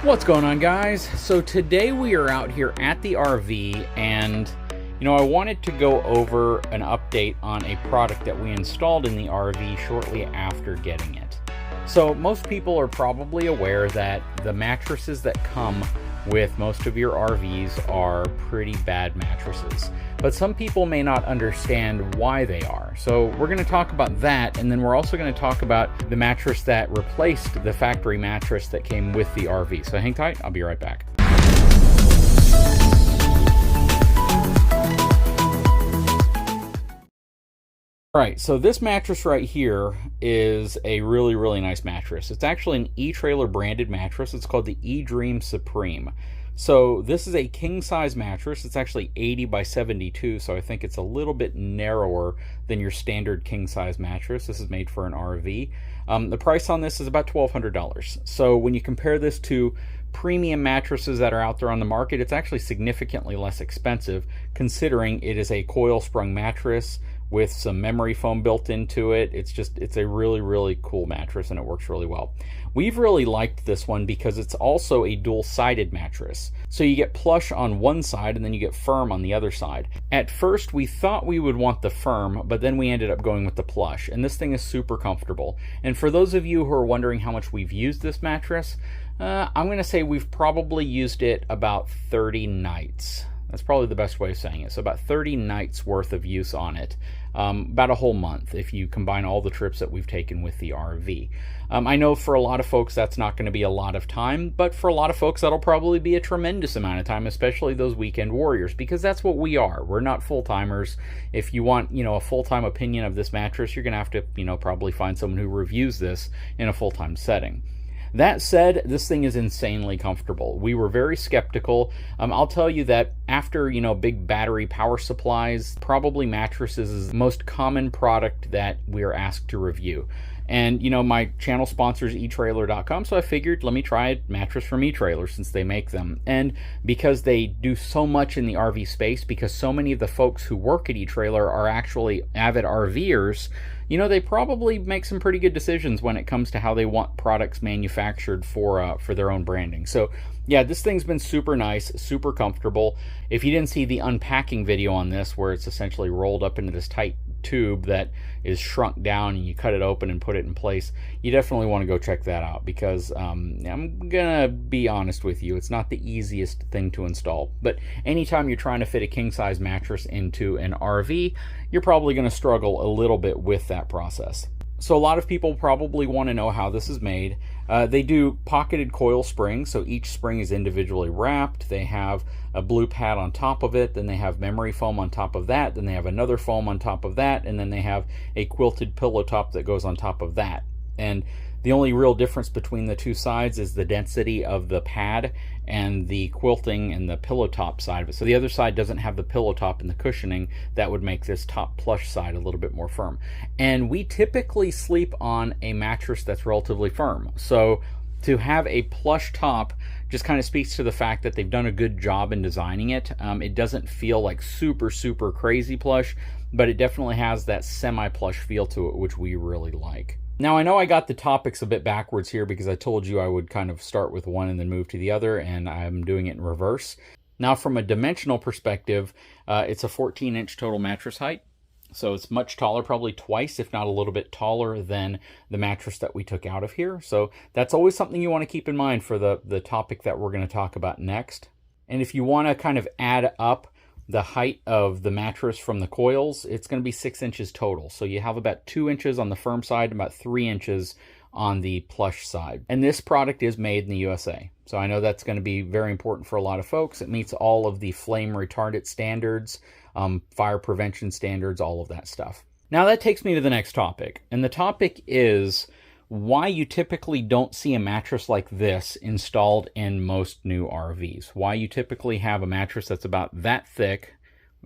What's going on, guys? So today we are out here at the RV, and I wanted to go over an update on a product that we installed in the RV shortly after getting it. So most people are probably aware that the mattresses that come with most of your RVs are pretty bad mattresses, but some people may not understand why they are. So we're going to talk about that, and then we're also going to talk about the mattress that replaced the factory mattress that came with the RV. So hang tight, I'll be right back. All right, so this mattress right here is a really nice mattress. It's actually an Etrailer branded mattress. It's called the edream Supreme. So this is a king size mattress. It's actually 80 by 72, so I think it's a little bit narrower than your standard king size mattress. This is made for an RV. The price on this is about $1,200. So when you compare this to premium mattresses that are out there on the market, it's actually significantly less expensive, considering it is a coil sprung mattress with some memory foam built into it. It's a really cool mattress, and it works really well. We've really liked this one because it's also a dual-sided mattress. So you get plush on one side and then you get firm on the other side. At first we thought we would want the firm, but then we ended up going with the plush, and this thing is super comfortable. And for those of you who are wondering how much we've used this mattress, I'm going to say we've probably used it about 30 nights. That's probably the best way of saying it. So about 30 nights worth of use on it. About a whole month if you combine all the trips that we've taken with the RV. I know for a lot of folks that's not going to be a lot of time, but for a lot of folks that'll probably be a tremendous amount of time, especially those weekend warriors, because that's what we are. We're not full-timers. If you want, a full-time opinion of this mattress, you're going to have to, probably find someone who reviews this in a full-time setting. That said, this thing is insanely comfortable. We were very skeptical. I'll tell you that after, big battery power supplies, probably mattresses is the most common product that we are asked to review. And, my channel sponsors Etrailer.com, so I figured let me try a mattress from Etrailer since they make them. And because they do so much in the RV space, because so many of the folks who work at Etrailer are actually avid RVers, they probably make some pretty good decisions when it comes to how they want products manufactured for their own branding. So yeah, this thing's been super nice, super comfortable. If you didn't see the unpacking video on this, where it's essentially rolled up into this tight tube that is shrunk down and you cut it open and put it in place, you definitely want to go check that out, because I'm gonna be honest with you, it's not the easiest thing to install. But anytime you're trying to fit a king size mattress into an RV, you're probably going to struggle a little bit with that process. So a lot of people probably want to know how this is made. They do pocketed coil springs, so each spring is individually wrapped. They have a blue pad on top of it, then they have memory foam on top of that, then they have another foam on top of that, and then they have a quilted pillow top that goes on top of that. And the only real difference between the two sides is the density of the pad and the quilting and the pillow top side of it. So the other side doesn't have the pillow top and the cushioning that would make this top plush side a little bit more firm. And we typically sleep on a mattress that's relatively firm. So to have a plush top just kind of speaks to the fact that they've done a good job in designing it. It doesn't feel like super crazy plush, but it definitely has that semi-plush feel to it, which we really like. Now, I know I got the topics a bit backwards here because I told you I would kind of start with one and then move to the other, and I'm doing it in reverse. Now, from a dimensional perspective, it's a 14-inch total mattress height. So it's much taller, probably twice, if not a little bit taller than the mattress that we took out of here. So that's always something you want to keep in mind for the topic that we're going to talk about next. And if you want to kind of add up the height of the mattress from the coils, it's going to be 6 inches total. So you have about 2 inches on the firm side and about 3 inches on the plush side. And this product is made in the USA. So I know that's going to be very important for a lot of folks. It meets all of the flame retardant standards, fire prevention standards, all of that stuff. Now that takes me to the next topic. And the topic is why you typically don't see a mattress like this installed in most new RVs. Why you typically have a mattress that's about that thick,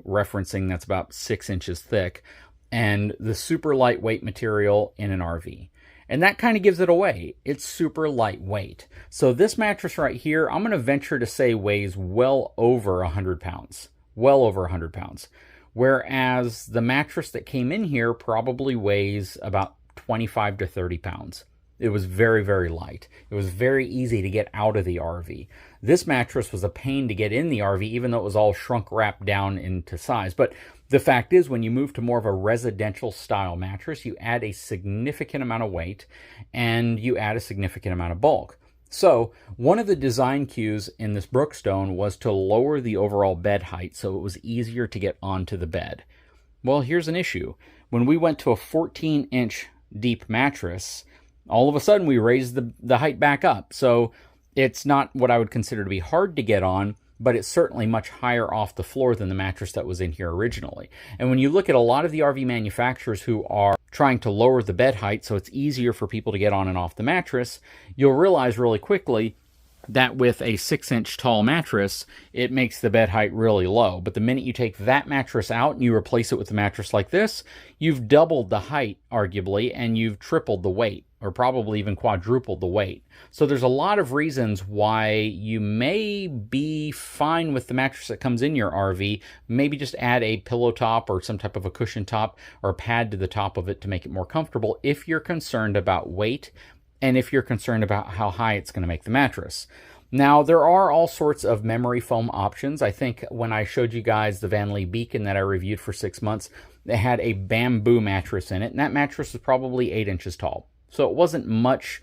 referencing that's about 6 inches thick, and the super lightweight material in an RV. And that kind of gives it away. It's super lightweight. So this mattress right here, I'm going to venture to say weighs well over 100 pounds. Well over 100 pounds. Whereas the mattress that came in here probably weighs about 25 to 30 pounds. It was very, very light. It was very easy to get out of the RV. This mattress was a pain to get in the RV, even though it was all shrunk wrapped down into size. But the fact is, when you move to more of a residential style mattress, you add a significant amount of weight and you add a significant amount of bulk. So one of the design cues in this Brookstone was to lower the overall bed height so it was easier to get onto the bed. Well, here's an issue. When we went to a 14-inch deep mattress, all of a sudden we raised the height back up. So it's not what I would consider to be hard to get on, but it's certainly much higher off the floor than the mattress that was in here originally. And when you look at a lot of the RV manufacturers who are trying to lower the bed height so it's easier for people to get on and off the mattress, you'll realize really quickly that with a 6-inch tall mattress, it makes the bed height really low. But the minute you take that mattress out and you replace it with a mattress like this, you've doubled the height, arguably, and you've tripled the weight, or probably even quadrupled the weight. So there's a lot of reasons why you may be fine with the mattress that comes in your RV. Maybe just add a pillow top or some type of a cushion top or a pad to the top of it to make it more comfortable if you're concerned about weight and if you're concerned about how high it's going to make the mattress. Now, there are all sorts of memory foam options. I think when I showed you guys the Van Lee Beacon that I reviewed for 6 months, they had a bamboo mattress in it, and that mattress was probably 8 inches tall. So it wasn't much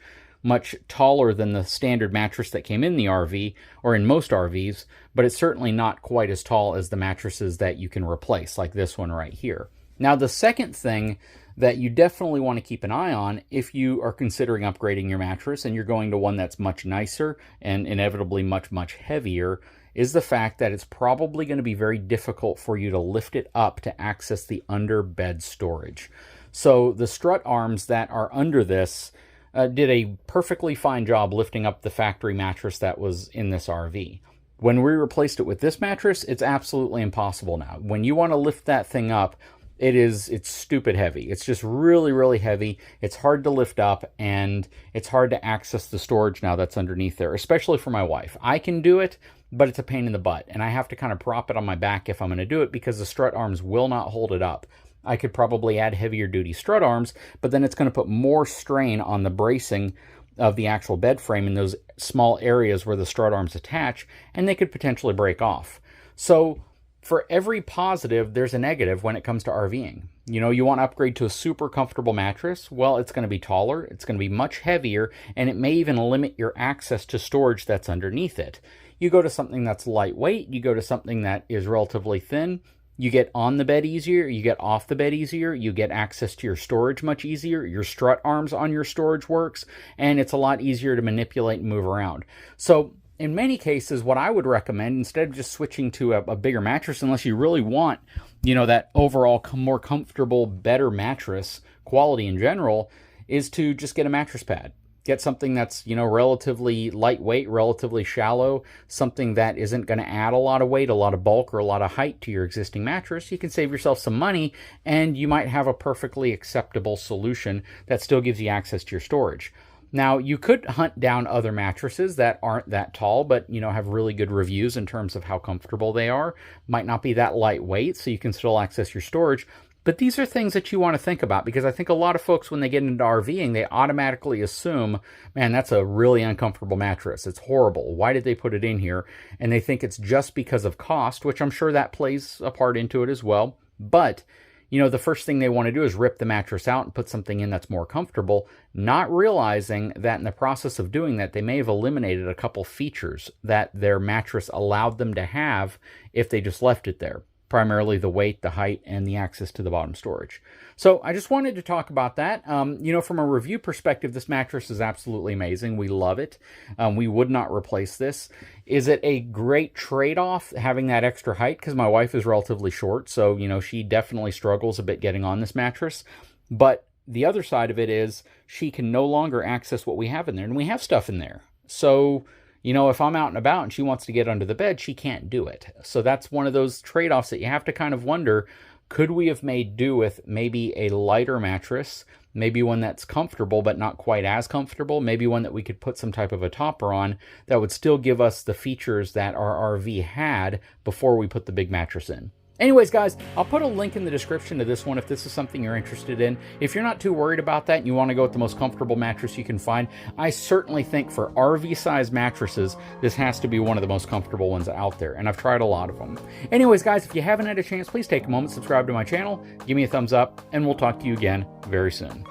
taller than the standard mattress that came in the RV, or in most RVs, but it's certainly not quite as tall as the mattresses that you can replace, like this one right here. Now, the second thing that you definitely want to keep an eye on if you are considering upgrading your mattress and you're going to one that's much nicer and inevitably much heavier is the fact that it's probably going to be very difficult for you to lift it up to access the under bed storage. So the strut arms that are under this did a perfectly fine job lifting up the factory mattress that was in this RV. When we replaced it with this mattress, it's absolutely impossible now. When you want to lift that thing up, it's stupid heavy. It's just really heavy. It's hard to lift up, and it's hard to access the storage now that's underneath there, especially for my wife. I can do it, but it's a pain in the butt, and I have to kind of prop it on my back if I'm going to do it because the strut arms will not hold it up. I could probably add heavier duty strut arms, but then it's going to put more strain on the bracing of the actual bed frame in those small areas where the strut arms attach, and they could potentially break off. So for every positive, there's a negative when it comes to RVing. You know, you want to upgrade to a super comfortable mattress. Well, it's going to be taller, it's going to be much heavier, and it may even limit your access to storage that's underneath it. You go to something that's lightweight, you go to something that is relatively thin, you get on the bed easier, you get off the bed easier, you get access to your storage much easier, your strut arms on your storage works, and it's a lot easier to manipulate and move around. So in many cases, what I would recommend, instead of just switching to a bigger mattress, unless you really want, you know, that overall more comfortable, better mattress quality in general, is to just get a mattress pad. Get something that's, you know, relatively lightweight, relatively shallow, something that isn't going to add a lot of weight, a lot of bulk, or a lot of height to your existing mattress. You can save yourself some money, and you might have a perfectly acceptable solution that still gives you access to your storage. Now, you could hunt down other mattresses that aren't that tall, but, you know, have really good reviews in terms of how comfortable they are. Might not be that lightweight, so you can still access your storage. But these are things that you want to think about, because I think a lot of folks, when they get into RVing, they automatically assume, man, that's a really uncomfortable mattress. It's horrible. Why did they put it in here? And they think it's just because of cost, which I'm sure that plays a part into it as well. But, you know, the first thing they want to do is rip the mattress out and put something in that's more comfortable, not realizing that in the process of doing that, they may have eliminated a couple features that their mattress allowed them to have if they just left it there. Primarily the weight, the height, and the access to the bottom storage. So I just wanted to talk about that. You know, from a review perspective, this mattress is absolutely amazing. We love it. We would not replace this. Is it a great trade-off having that extra height? Because my wife is relatively short, so, you know, she definitely struggles a bit getting on this mattress. But the other side of it is she can no longer access what we have in there, and we have stuff in there. So, you know, if I'm out and about and she wants to get under the bed, she can't do it. So that's one of those trade-offs that you have to kind of wonder, could we have made do with maybe a lighter mattress, maybe one that's comfortable but not quite as comfortable, maybe one that we could put some type of a topper on that would still give us the features that our RV had before we put the big mattress in. Anyways, guys, I'll put a link in the description to this one if this is something you're interested in. If you're not too worried about that and you want to go with the most comfortable mattress you can find, I certainly think for RV-size mattresses, this has to be one of the most comfortable ones out there, and I've tried a lot of them. Anyways, guys, if you haven't had a chance, please take a moment, subscribe to my channel, give me a thumbs up, and we'll talk to you again very soon.